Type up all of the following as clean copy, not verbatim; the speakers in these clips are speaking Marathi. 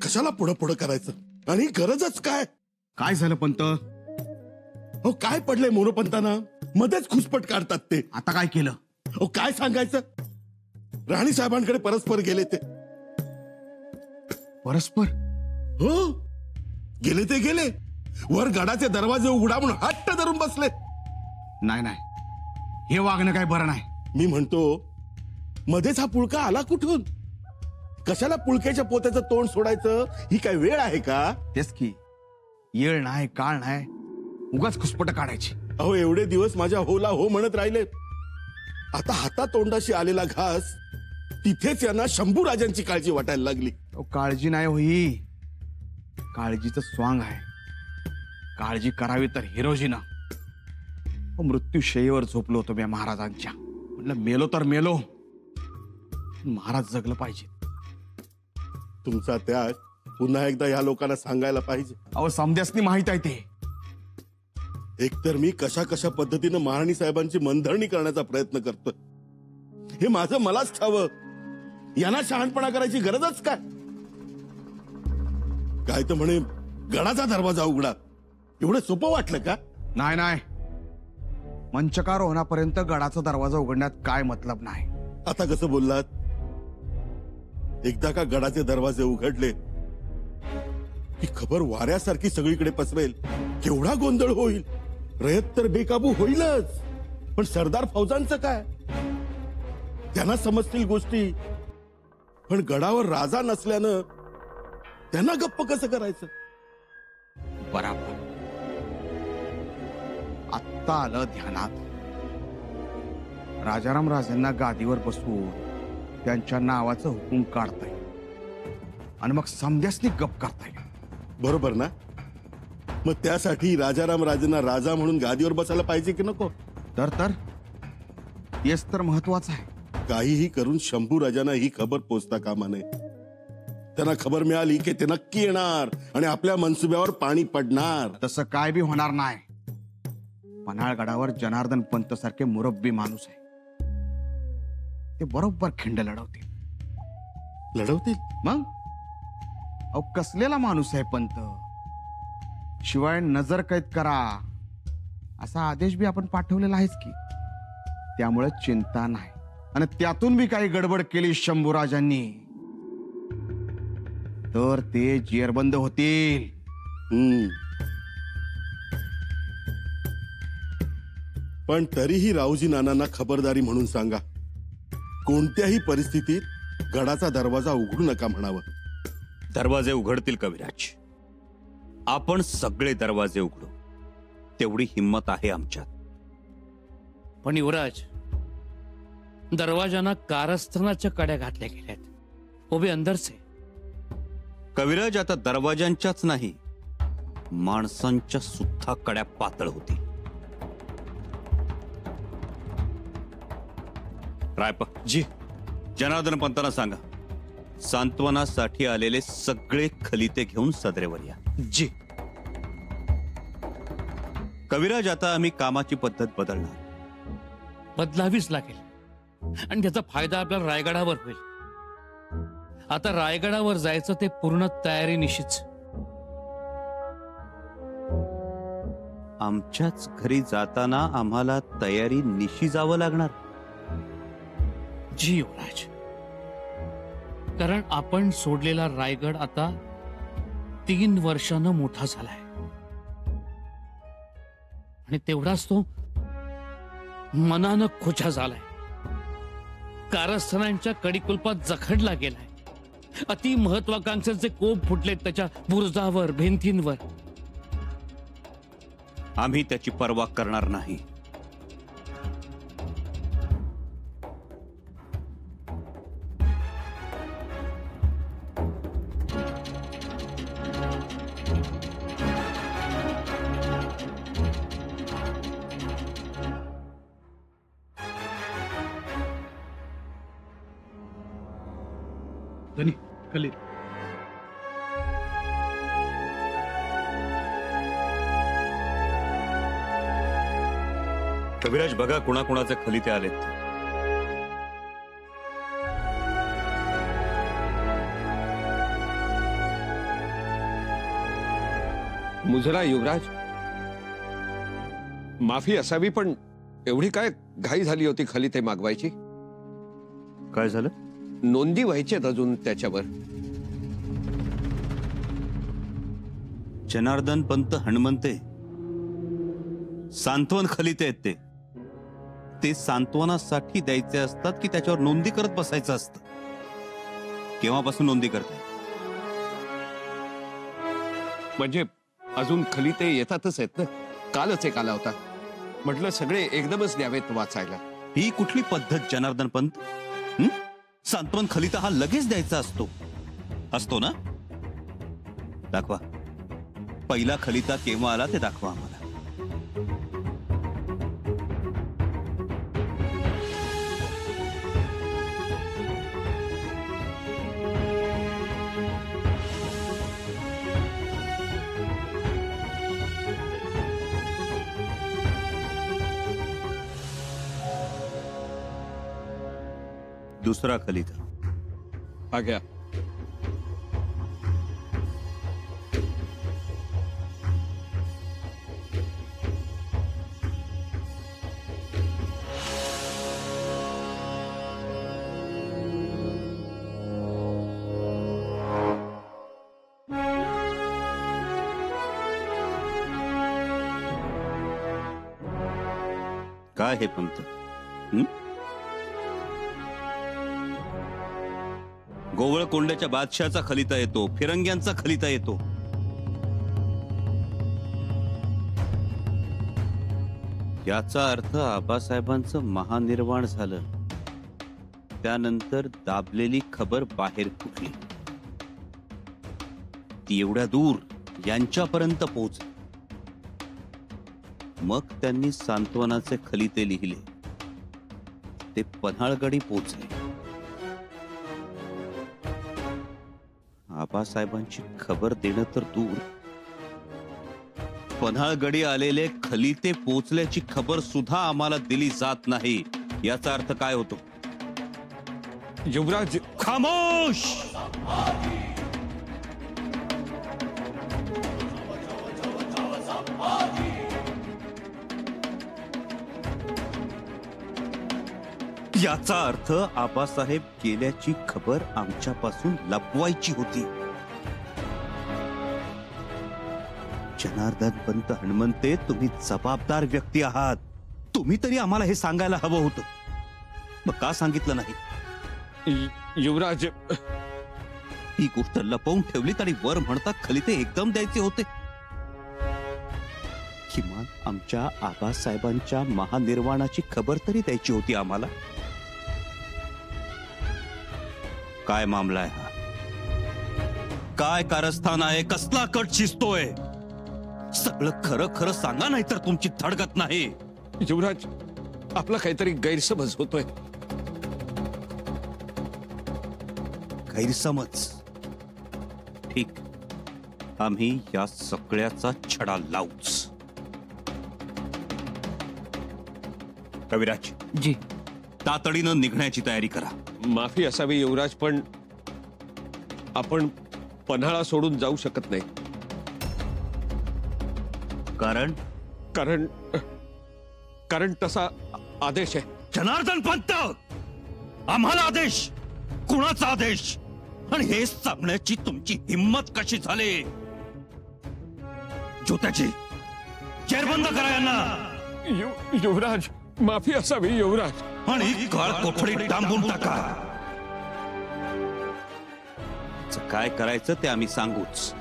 कशाला पुढं पुढं करायचं? आणि गरजच काय? काय झालं पंत? हो काय पडलंय मोरोपंतांना? मध्येच खुसपट काढतात ते. आता काय केलं? हो काय सांगायचं? राणी साहेबांकडे परस्पर गेले ते. परस्पर? हो गेले ते गेले. वर गडाचे दरवाजे उघडा म्हणून हट्ट धरून बसले. नाही नाही, हे वागणं काय बरं नाही. मी म्हणतो मध्येच हा पुळका आला कुठून? कशाला पुळक्याच्या पोत्याचं तोंड सोडायचं? ही काय वेळ आहे का? तेच की, येळ नाही काळ नाही, उगाच खुसपट काढायची. अहो एवढे दिवस माझ्या होला हो म्हणत राहिले. आता हातातोंडाशी आलेला घास तिथेच यांना शंभू राजांची काळजी वाटायला लागली. काळजी नाही होई, काळजीचं स्वांग आहे. काळजी करावी तर हिरोजीनं. मृत्यूशयीवर झोपलो होतो मी महाराजांच्या. म्हणलं मेलो तर मेलो, महाराज जगलं पाहिजे. तुमचा त्याग पुन्हा एकदा या लोकांना सांगायला पाहिजे. अहो समध्यासनी माहित आहे ते. एकतर मी कशा कशा पद्धतीनं महाराणी साहेबांची मनधरणी करण्याचा प्रयत्न करतोय. हे माझं मलाच ठावं. यांना शहाणपणा करायची गरजच काय? काय तर म्हणे गडाचा दरवाजा उघडा. एवढं सोपं वाटलं का? नाही नाही, मंचकार होण्यापर्यंत गडाचा दरवाजा उघडण्यात काय मतलब नाही. आता कसं बोललात? एकदा का गडाचे दरवाजे उघडले की खबर वाऱ्यासारखी सगळीकडे पसरेल. केवढा गोंधळ होईल. रयत तर बेकाबू होईलच, पण सरदार फौजांचं काय? त्यांना समजतील गोष्टी, पण गडावर राजा नसल्यानं त्यांना गप्प कसं करायचं? बराबर. आत्ता आलं ध्यानात. राजाराम राजांना गादीवर बसवून त्यांच्या नावाचं हुकूम काढताय आणि मग समध्यासनी गप करताय. बरोबर ना? मग त्यासाठी राजाराम राजांना राजा म्हणून गादीवर बसायला पाहिजे की नको? तर तेच तर महत्वाचं आहे. काहीही करून शंभू राजांना ही खबर पोचता कामा नये. त्यांना खबर मिळाली की ते नक्की येणार आणि आपल्या मनसुब्यावर पाणी पडणार. तसं काय बी होणार नाही. पन्हाळगडावर जनार्दन पंत सारखे मुरब्बी माणूस आहे. ते बरोबर खिंड लढवतील. लढवतील मग? अहो कसलेला माणूस आहे पंत. शिवाय नजर कैद करा असा आदेश बी आपण पाठवलेला आहेच की. त्यामुळे चिंता नाही. आणि त्यातून बी काही गडबड केली शंभूराजांनी तर ते जेरबंद होतील. पण तरीही रावजी नानांना खबरदारी म्हणून सांगा, कोणत्याही परिस्थितीत गडाचा दरवाजा उघडू नका म्हणावं. दरवाजे उघडतील कविराज. आपण सगळे दरवाजे उघडू, तेवढी हिम्मत आहे आमच्यात. पण युवराज, दरवाजांना कारस्थानाच्या कड्या घातल्या गेल्यात. उभे अंदरचे कविराज, आता दरवाजांच्याच नाही, माणसांच्या सुद्धा कड्या पातळ होतील. रायप्पा जी, जनार्दन पंतांना सांगा, सांत्वनासाठी आलेले सगळे खलिते घेऊन सदरेवर या. जी. कविराज, आता आम्ही कामाची पद्धत बदलणार. बदलावीच लागेल आणि त्याचा फायदा आपल्या रायगडावर होईल. आता रायगडावर जायचं ते पूर्ण तयारीनिशीच. आमच्याच घरी जाताना आम्हाला तयारी निशी जावं लागणार. जी युवराज, कारण आपण सोडलेला रायगड आता 3 वर्षानं मोठा झालाय आणि तेवढाच तो मनानं खोचा झालाय. कारस्थानांच्या कडिकुलपात जखडला गेलाय. अति महत्वाकांक्षांचे कोप फुटलेत त्याच्या बुरुजावर, भिंतींवर. आम्ही त्याची पर्वा करणार नाही. धनी कली कविराज, बघा कुणाकुणाचे खलिते आलेत. मुजरा युवराज, माफी असावी, पण एवढी काय घाई झाली होती खाली ते मागवायची? काय झालं? नोंदी व्हायच्यात अजून त्याच्यावर. जनार्दन पंत हणमंते सांत्वन खलिते आहेत ते सांत्वनासाठी द्यायचे असतात की त्याच्यावर नोंदी करत बसायचं असतं? केव्हापासून नोंदी करताय? म्हणजे अजून खलिते येतातच आहेत ना. कालच एक आला होता. म्हटलं सगळे एकदमच द्यावेत वाचायला. ही कुठली पद्धत जनार्दन पंत? सांत्वन खलिता हा लगेच द्यायचा असतो ना? दाखवा, पहिला खलिता केव्हा आला ते दाखवा आम्हाला. दुसरा खलिता आ गया. काय हे पंत? गोवळकोंड्याच्या बादशाचा खलिता येतो, फिरंग्यांचा खलिता येतो. याचा अर्थ आबासाहेबांचं महानिर्वाण झालं, त्यानंतर दाबलेली खबर बाहेर फुटली. ती एवढ्या दूर यांच्यापर्यंत पोहोचली. मग त्यांनी सांत्वनाचे खलिते लिहिले. ते पन्हाळगडी पोचले. आबासाहेबांची खबर देणं तर दूर, पन्हाळगडी आलेले खलिते पोचल्याची खबर सुद्धा आम्हाला दिली जात नाही. याचा अर्थ काय होतो? युवराज, खामोश! याचा अर्थ आबासाहेब गेल्याची खबर आमच्यापासून लपवायची होती. जनार्दन पंत हणमंते, तुम्ही जबाबदार व्यक्ती आहात. तुम्ही तरी आम्हाला हे सांगायला हवं होतं. मग का सांगितलं नाही? युवराज, ही गोष्ट लपवून ठेवलीत आणि वर म्हणतात खलिते एकदम द्यायचे होते. किमान आमच्या आबासाहेबांच्या महानिर्वाणाची खबर तरी द्यायची होती आम्हाला. काय मामला आहे हा? काय कारस्थान आहे? कसला कट शिजतोय? सगळं खरं खरं सांगा, नाही तर तुमची थडगत नाही. युवराज, आपला काहीतरी गैरसमज होतोय. गैरसमज? ठीक, आम्ही या सगळ्याचा छडा लावूच. कविराज जी, तातडीनं निघण्याची तयारी करा. माफी असावी युवराज, पण आपण पन्हाळा सोडून जाऊ शकत नाही. कारण कारण तसा आदेश आहे. जनार्दन पंत, आम्हाला आदेश? कुणाचा आदेश? आणि हे सांगण्याची तुमची हिम्मत कशी झाली? ज्योत्याची चेरबंद करा यांना. युवराज, माफी असावी युवराज. आणि काळ कोठडीत डांबून टाका. काय करायचं ते आम्ही सांगूच,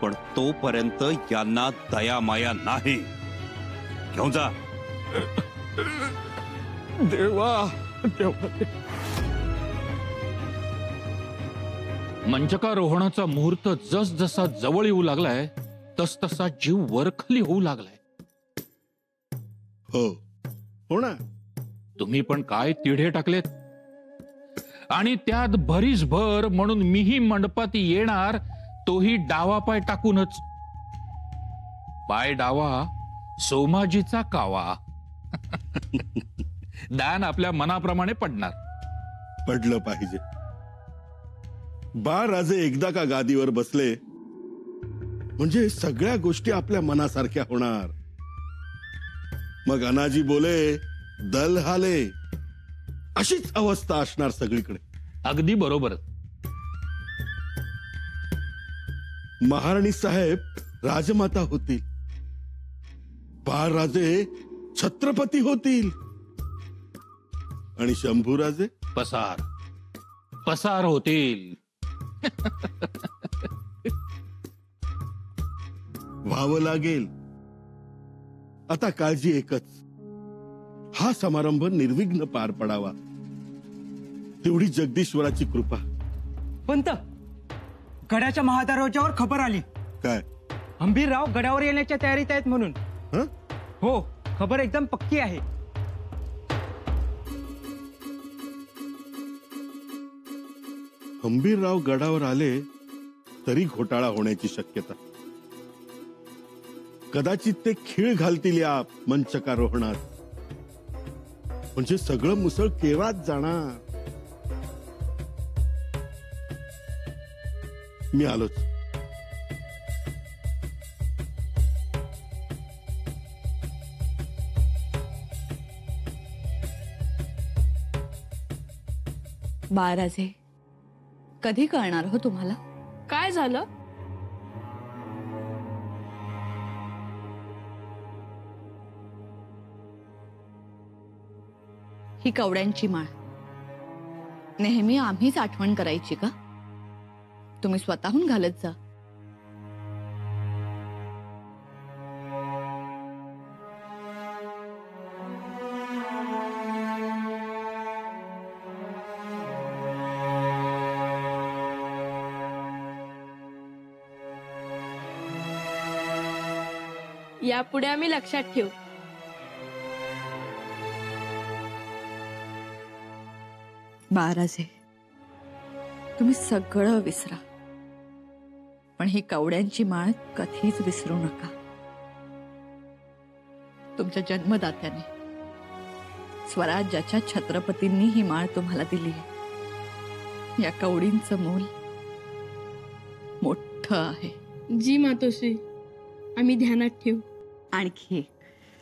पण तोपर्यंत यांना दया माया नाही. घेऊन जा. देवा, मंचकारोहणाचा मुहूर्त जस जसा जवळ येऊ लागलाय तस तसा जीव वरखाली होऊ लागलाय. हो ना. तुम्ही पण काय तिढे टाकलेत. आणि त्यात भरीस भर म्हणून मीही मंडपात येणार, तोही डावा पाय टाकूनच. पाय डावा, सोमाजीचा कावा. दान आपल्या मनाप्रमाणे पडणार. पडलं पाहिजे. बाळराजे एकदा का गादीवर बसले म्हणजे सगळ्या गोष्टी आपल्या मनासारख्या होणार. मग अनाजी बोले दल हाले, अशीच अवस्था असणार सगळीकडे. अगदी बरोबर. महाराणी साहेब राजमाता होतील, बाळराजे छत्रपती होतील आणि शंभूराजे पसार पसार होतील. व्हावं लागेल. आता काळजी एकच, हा समारंभ निर्विघ्न पार पडावा, तेवढी जगदीश्वराची कृपा. पंत, गडाच्या महादरवाज्यावर खबर आली. काय? हंबीरराव गडावर येण्याच्या तयारीत आहेत म्हणून. हं? हो, खबर एकदम पक्की आहे. हंबीरराव गडावर आले तरी घोटाळा होण्याची शक्यता. कदाचित ते खीळ घालतील या मंचकारोहणात, म्हणजे सगळं मुसळ केव्हाच जाणार. मी आलोच. बाळराजे, कधी कळणार हो तुम्हाला? काय झालं? ही कवड्यांची माळ नेहमी आम्हीच आठवण करायची का? तुम्ही स्वतःहून घालत जा. यापुढे आम्ही लक्षात ठेवू. बाळराजे, तुम्ही सगळं विसरा, पण ही कवड्यांची माळ कधीच विसरू नका. तुमच्या जन्मदात्याने स्वराज्याच्या छत्रपतींनी ही माळ तुम्हाला दिली आहे. या कवडींचं मोल मोठं आहे. जी मातोश्री, आम्ही ध्यानात ठेवू. आणखी एक.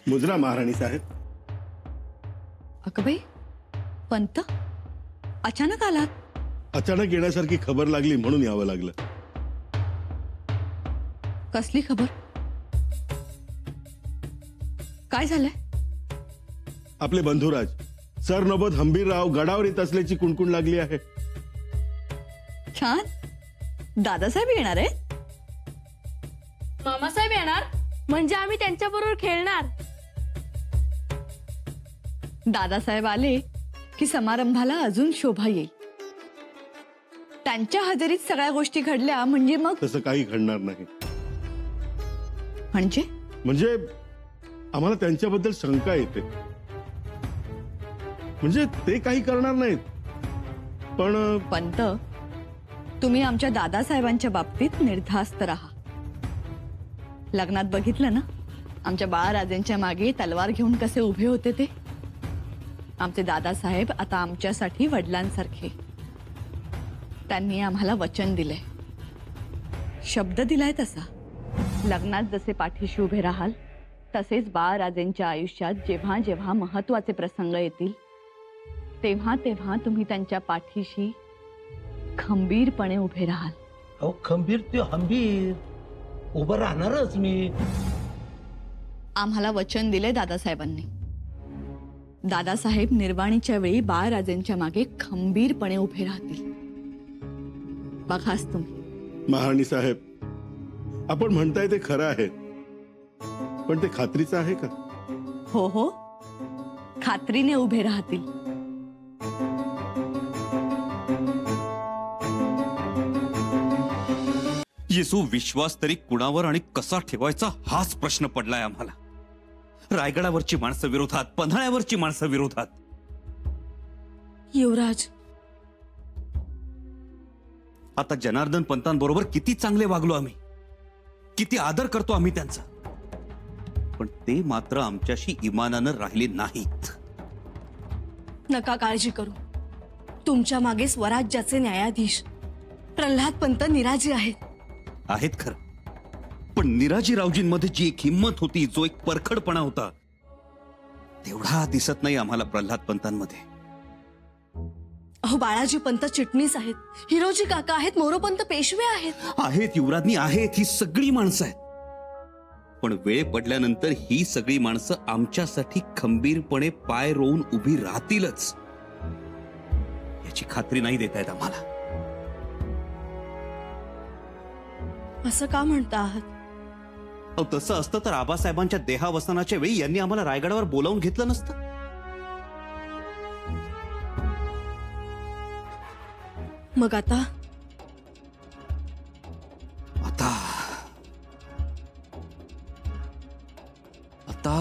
मुजरा महाराणी साहेब. अगबाई, पंत अचानक आलात? अचानक येण्यासारखी खबर लागली म्हणून यावं लागलं. कसली खबर? काय झालंय? आपले बंधुराज सरनोबत हंबीरराव गडावर येत असल्याची कुणकुण लागली आहे. छान. दादासाहेब येणार आहेत? मामासाहेब येणार म्हणजे आम्ही त्यांच्या बरोबर खेळणार. दादासाहेब आले की समारंभाला अजून शोभा येईल. त्यांच्या हजेरीत सगळ्या गोष्टी घडल्या म्हणजे मग तसं काही घडणार नाही. म्हणजे आम्हाला त्यांच्याबद्दल शंका येते. म्हणजे ते काही करणार नाहीत, पण पंत, तुम्ही आमच्या दादासाहेबांच्या बाबतीत निर्धास्त राहा. लग्नात बघितलं ना आमच्या बाळराजेंच्या मागे तलवार घेऊन कसे उभे होते ते. आमचे दादासाहेब आता आमच्यासाठी वडिलांसारखे. त्यांनी आम्हाला वचन दिलंय, शब्द दिलाय तसा. लग्नात जसे पाठीशी उभे राहाल तसेच बाळराजेंच्या आयुष्यात जेव्हा जेव्हा महत्वाचे प्रसंग येतील तेव्हा तेव्हा तुम्ही त्यांच्या पाठीशी खंबीरपणे उभे राहाल. अहो खंबीर ते हंबीर उभं राहणारच मी. आम्हाला वचन दिले दादासाहेबांनी. दादासाहेब निर्वाणीच्या वेळी बाळराजेंच्या मागे खंबीरपणे उभे राहतील. बघाच तुम्ही. महाराणी साहेब, आपण म्हणताय ते खरं आहे, पण ते खात्रीचं आहे का? हो हो, खात्रीने उभे राहतील. येसू, विश्वास तरी कुणावर आणि कसा ठेवायचा हाच प्रश्न पडलाय आम्हाला. रायगडावरची माणसं विरोधात, पन्हाळ्यावरची माणसं विरोधात. युवराज, आता जनार्दन पंतांबरोबर किती चांगले वागलो आम्ही, किती आदर करतो आम्ही त्यांचा, पण ते मात्र आमच्याशी इमानानं राहिले नाहीत. नका काळजी करू. तुमच्या मागे स्वराज्याचे न्यायाधीश प्रल्हाद पंत निराजी आहेत. आहेत खरं, पण निराजीरावजींमध्ये जी एक हिंमत होती, जो एक परखडपणा होता, तेवढा दिसत नाही आम्हाला प्रल्हाद पंतांमध्ये. अहो, बाळाजी पंत चिटणीस आहेत, हिरोजी काका आहेत, मोरोपंत पेशवे आहेत, युवराज्ञी आहेत, ही सगळी माणसं आहेत. पण वेळ पडल्यानंतर ही सगळी माणसं आमच्यासाठी खंबीरपणे पाय रोवून उभी राहतीलच याची खात्री नाही देता येत आम्हाला. असं का म्हणता आहात? तसं असतं तर आबासाहेबांच्या देहावसानाच्या वेळी यांनी आम्हाला रायगडावर बोलावून घेतलं नसतं. मग आता आता आता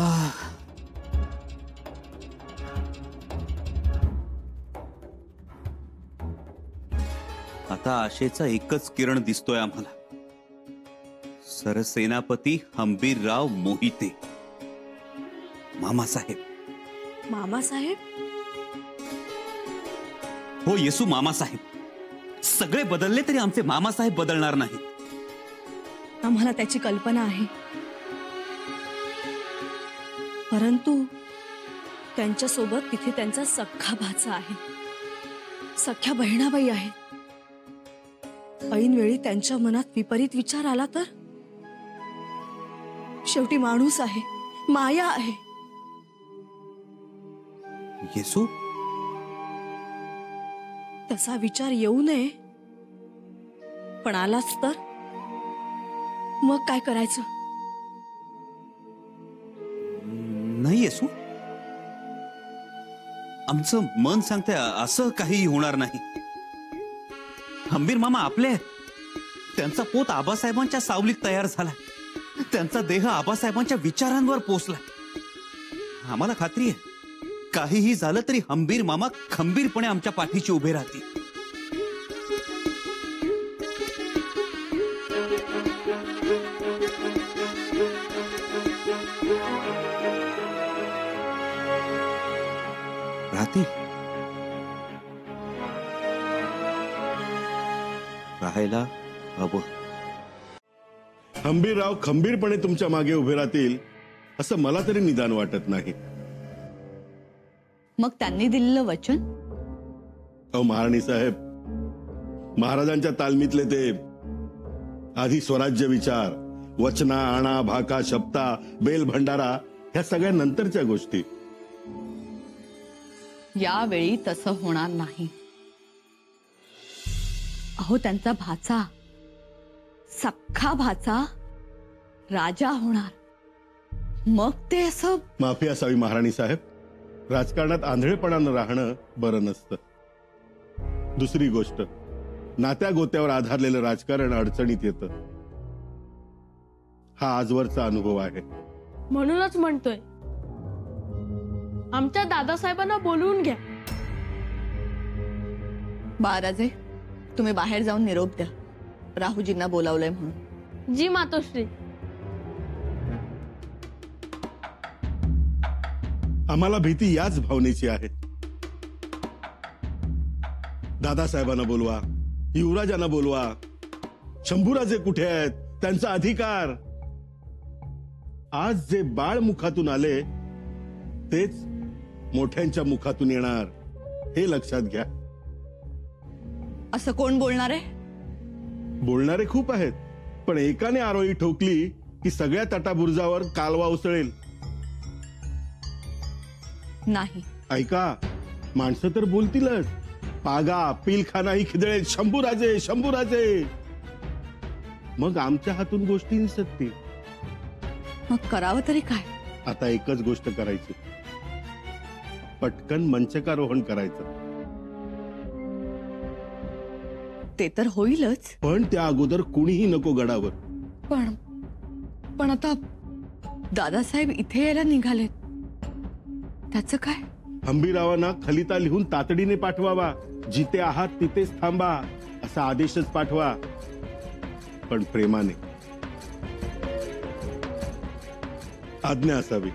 आता आशेचा एकच किरण दिसतोय आम्हाला. सरसेनापती हंबीरराव मोहिते, मामासाहेब. मामासाहेब? हो येसू, मामासाहेब. सगळे बदलले तरी आमचे मामासाहेब बदलणार नाही. आम्हाला त्याची कल्पना आहे, परंतु त्यांच्यासोबत तिथे त्यांचा सख्खा भाचा आहे, सख्या बहिणाबाई आहेत. ऐनवेळी त्यांच्या मनात विपरीत विचार आला तर? शेवटी माणूस आहे, माया आहे. येसू, तसा विचार येऊ नये, पण आलाच तर मग काय करायचं? नाही येसू, आमचं मन सांगते असं काही होणार नाही. हंबीर मामा आपले आहेत. त्यांचा पोत आबासाहेबांच्या सावलीत तयार झाला, त्यांचा देह आबासाहेबांच्या विचारांवर पोचला. आम्हाला खात्री आहे, काहीही झालं तरी हंबीर मामा खंबीरपणे आमच्या पाठीशी उभे राहतील. राहायला हवं. हंबीरराव खंबीरपणे तुमच्या मागे उभे राहतील असं मला तरी निदान वाटत नाही. मग त्यांनी दिलेलं वचन? अहो महाराणी साहेब, महाराजांच्या तालमीतले ते आधी स्वराज्य विचार, वचना, आणा, भाका, शपथा, बेल भंडारा, ह्या सगळ्या नंतरच्या गोष्टी. यावेळी तसं होणार नाही. अहो, त्यांचा भाचा, सख्खा भाचा राजा होणार. मग ते असं. माफी असावी महाराणी साहेब, राजकारणात आंधळेपणानं राहणं बरं नसतं. दुसरी गोष्ट, नात्या गोत्यावर आधारलेलं राजकारण अडचणीत येतं. हा आजवरचा अनुभव आहे. म्हणूनच म्हणतोय, आमच्या दादासाहेबांना बोलवून घ्या. बाळराजे, तुम्ही बाहेर जाऊन निरोप द्या, राहुजींना बोलावलंय म्हणून. जी मातोश्री. आम्हाला भीती याच भावनेची आहे. दादासाहेबांना बोलवा, युवराजांना बोलवा. शंभूराजे कुठे आहेत? त्यांचा अधिकार. आज जे बाळ मुखातून आले तेच मोठ्यांच्या मुखातून येणार, हे लक्षात घ्या. असं कोण बोलणार आहे? बोलणारे खूप आहेत, पण एकाने आरोळी ठोकली की सगळ्या तटाबुर्जावर कालवा उसळेल. नाही. ऐका, माणसं तर बोलतीलच. पागा पिलखानाही खिदळेल, शंभूराजे शंभूराजे. मग आमच्या हातून गोष्टी निसटतील. मग करावं तरी काय? आता एकच गोष्ट करायची, पटकन मंचकारोहण करायचं. ते तर होईलच, पण त्या अगोदर कुणीही नको गडावर. पण आता दादासाहेब इथे यायला निघालेत, त्याचं काय? हंबीररावांना खलिता लिहून तातडीने पाठवावा. जिथे आहात तिथेच थांबा असा आदेशच पाठवा, पण प्रेमाने. आज्ञा असावी.